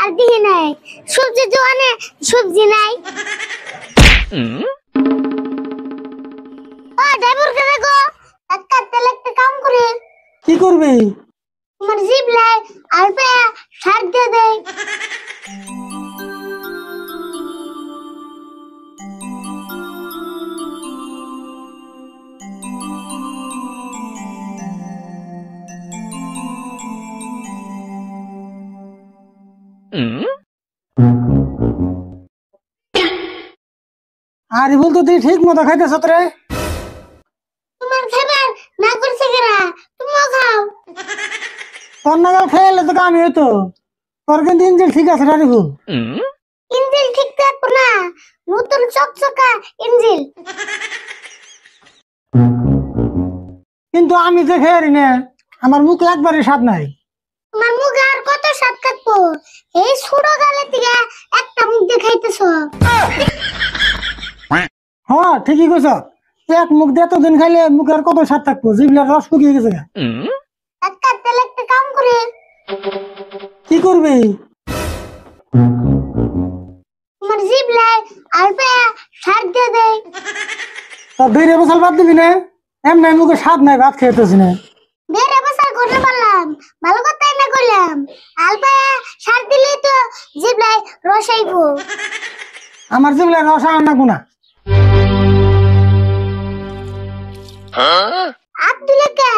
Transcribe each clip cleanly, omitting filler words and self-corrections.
আর দিহি নাই সবজি দোকানে সবজি নাই। ও ড্রাইভার কে দেখো একটা তেল একটা কাম করে। কি করবি? তোমার জিপ লাই আলপে সার দিয়ে দেয়। আরে বল তো তুই ঠিক মতো খাইতেছ তো রে। তোমার খাবার না করছে কেরা তুমিও খাও। তোর নাগাল খেয়ে তো কামি হইতো। তোর কিন্তু ইঞ্জিন ঠিক আছে রে ভুল। ইঞ্জিল ঠিক থাকবো না, নতুন চকচকা ইঞ্জিল। কিন্তু আমি যে খেয়ে না আমার মুখ একবারই স্বাদ নাই। তোমার মুখে আর কত স্বাদ থাকবো? এই ছোট গালে থেকে একটা মুখ দিয়ে খাইতেছ। হ্যাঁ ঠিকই কইছ। এক মুখ দিয়ে এতদিন খাইলে মুখের কত স্বাদ থাকবো, জিভলার রস শুকিয়ে গেছে। একটা তেল একটা কাম করে। কি করবি? তোমার জিভ লাই আলপে সার দিয়ে দেয়। তোর দুই বছর বাদ দিবি না? এমনি মুখে স্বাদ নাই, ভাত খেতেছি না। বেড়ে বসার ঘটে পারলাম, ভালো কথাই না করলাম। আলপে সার দিলেই তো জিভ লাই রস আইবো। আমার জিভলার রস আনা গুনা। আব্দুল কে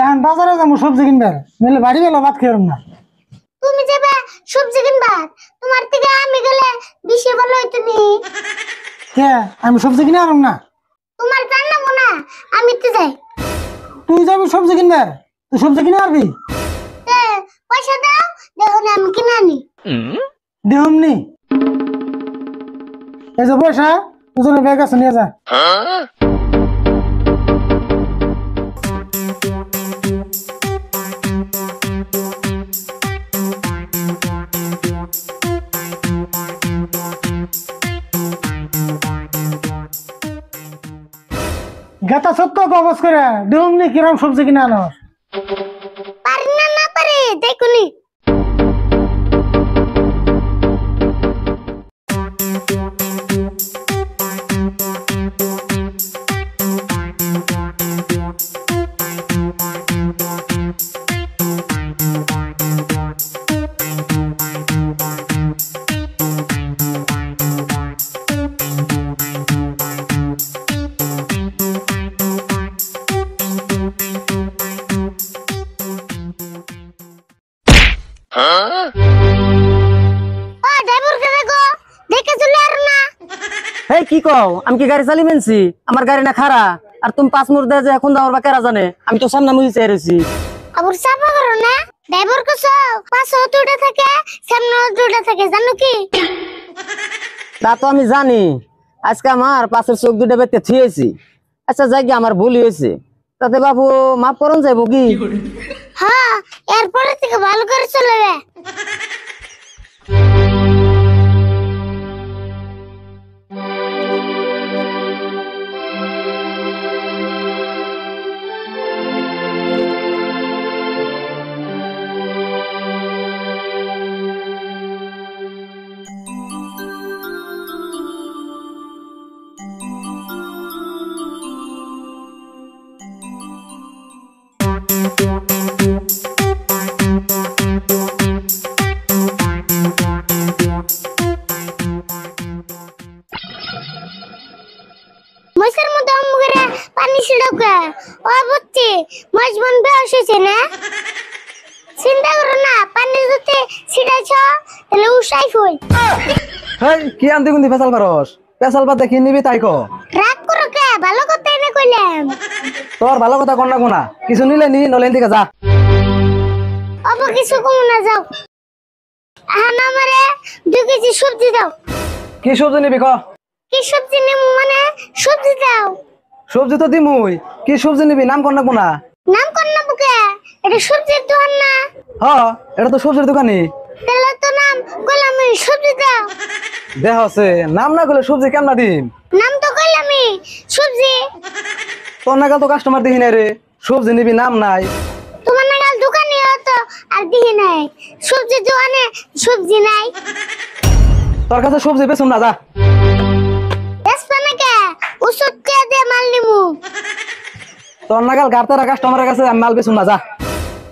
এখন বাজারে যাবো সবজি কিনবার, নইলে বাড়ি গেলে ভাত খেয়ে না। তুমি যাবে সবজি কিনবা, তোমার থেকে আমি গেলে বেশি ভালো হইতো নি। কে আমি সবজি কিনে আনব না? তোমার জানাবো না, আমি তো যাই। তুই যাবি সবজি কিনবার, তুই সবজি কিনে আনবি? পয়সা দাও, দেখো না আমি কিনে আনি। দেহমনি এই যে পয়সা দুজনে ব্যাগ আছে নিয়ে যা। গেতা সত্য কবজ করে দেহমনি কিরম সবজি কিনে আনো। পারি না না পারি দেখুনি। এই কি কও? আমি কি গাড়ি চালি মেনছি? আমার গাড়ি না খারা, আর তুমি 5 মুর দে যে এখন দাও বা কেরা জানে? আমি তো সামনে মুই চাই রইছি। আবার চাপা করো না, ড্রাইভার কসো পাশে দুটো থাকে সামনে দুটো থাকে জানো কি? তা তো আমি জানি, আজকে আমার পাশের চোখ দুটো বেতে থুয়েছি। আচ্ছা যাই গিয়ে আমার ভুল হয়েছে, তাতে বাবু মাফ করন যাবো কি? হ্যাঁ এরপরে থেকে ভালো করে চলবে। মশার মতো মুখে পানি ছিড়কা ও বুঝছি মাছ বন্ধ হয়েছে না। চিন্তা করো না, পানি যদি ছিড়াইছ তাহলে উসাই ফুল। হেই কি আনতে গুন্দি ফেসাল পারস? ফেসাল পাতে কি নিবি তাই কো। রাগ করো কে? ভালো কথা না কইলাম। তোর ভালো কথা কোন না কোনা, কিছু নিলে নি নলেন দিকে যা। অব কিছু কম না যাও। আনা আমারে 2 কেজি সবজি দাও। কি সবজি নিবি ক? কি সবজি নেব মানে সবজি দাও। সবজি তো দিমুই, কি সবজি নিবি নাম কোন না কোনা? নাম কোন না বুকে? এটা সবজির দোকান না? হ্যাঁ এটা তো সবজির দোকানি। তাহলে তো নাম কইলাম সবজি দাও। দেহ আছে নাম না গলে সবজি কেমনা দিম? নাম তো কইলাম সবজি। তোর নাগাল তো কাস্টমার দেখি নাই রে, সবজি নিবি নাম নাই। তোমার নাগাল দোকানি হতো আর দিহি নাই সবজি দোকানে সবজি নাই তোর কাছে সবজি বেচুম না যা। বেসবা নাকি ওষুধ কে দিয়ে মাল নিমু তোর নাগাল গাড়তারা কাস্টমারের কাছে আমি মাল বেচুম না যা।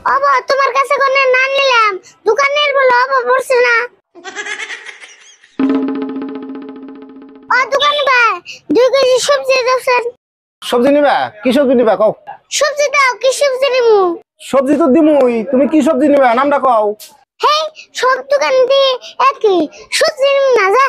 বাবা তোমার কাছে কোনে না নিলাম দোকানের বলে অভাব পড়ছে না ও দোকান ভাই 2 কেজি সবজি দাও সবজি নিবা কি সবজি নিবা কও সবজি দাও কি সবজি নিমু সবজি তো দিমুই তুমি কি সবজি নিবা নামটা কও হেই সব দোকান দিয়ে একই সবজি নিমু না যা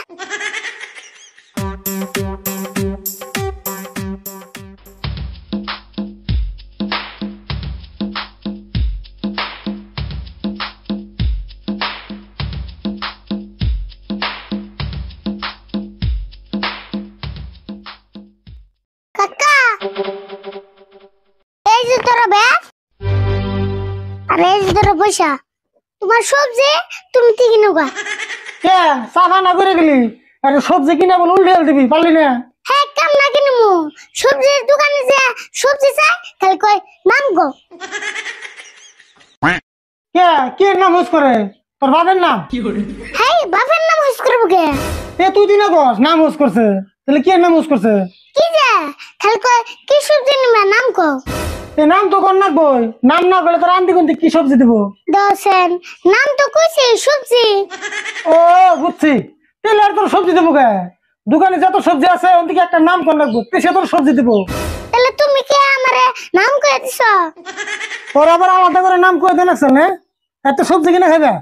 কাকা এই যে তোর ব্যাগ আর এই যে তোর পয়সা তোমার সবজি তুমি ঠিক নৌকা কে সাফা না করে গেলি আরে সবজি কিনা বলে উল্টে দিবি পারলি না হ্যাঁ কাম না কিনমু সবজির দোকানে যে সবজি চাই খালি কই নাম গো কে কে নাম হুস করে তোর বাবার নাম হেই বাপের নাম হুস করবো কে এ তুই দিনা কস নাম হুস করছে তাহলে কে নাম হুস করছে কি যে খালি কই কি সবজি নিবা নাম কো এ নাম তো কর না কই নাম না করলে তোর আন্তি কোনতে কি সবজি দিব দশেন নাম তো কইছে সবজি ও বুঝছি তাহলে আর তোর সবজি দেবো কে দোকানে যত সবজি আছে ওদিকে একটা নাম কর রাখবো সে তোর সবজি দিব তাহলে তুমি কি আমারে নাম কই দিছ তোর আবার আলাদা করে নাম করে দেন না এত সবজি কিনে খাবে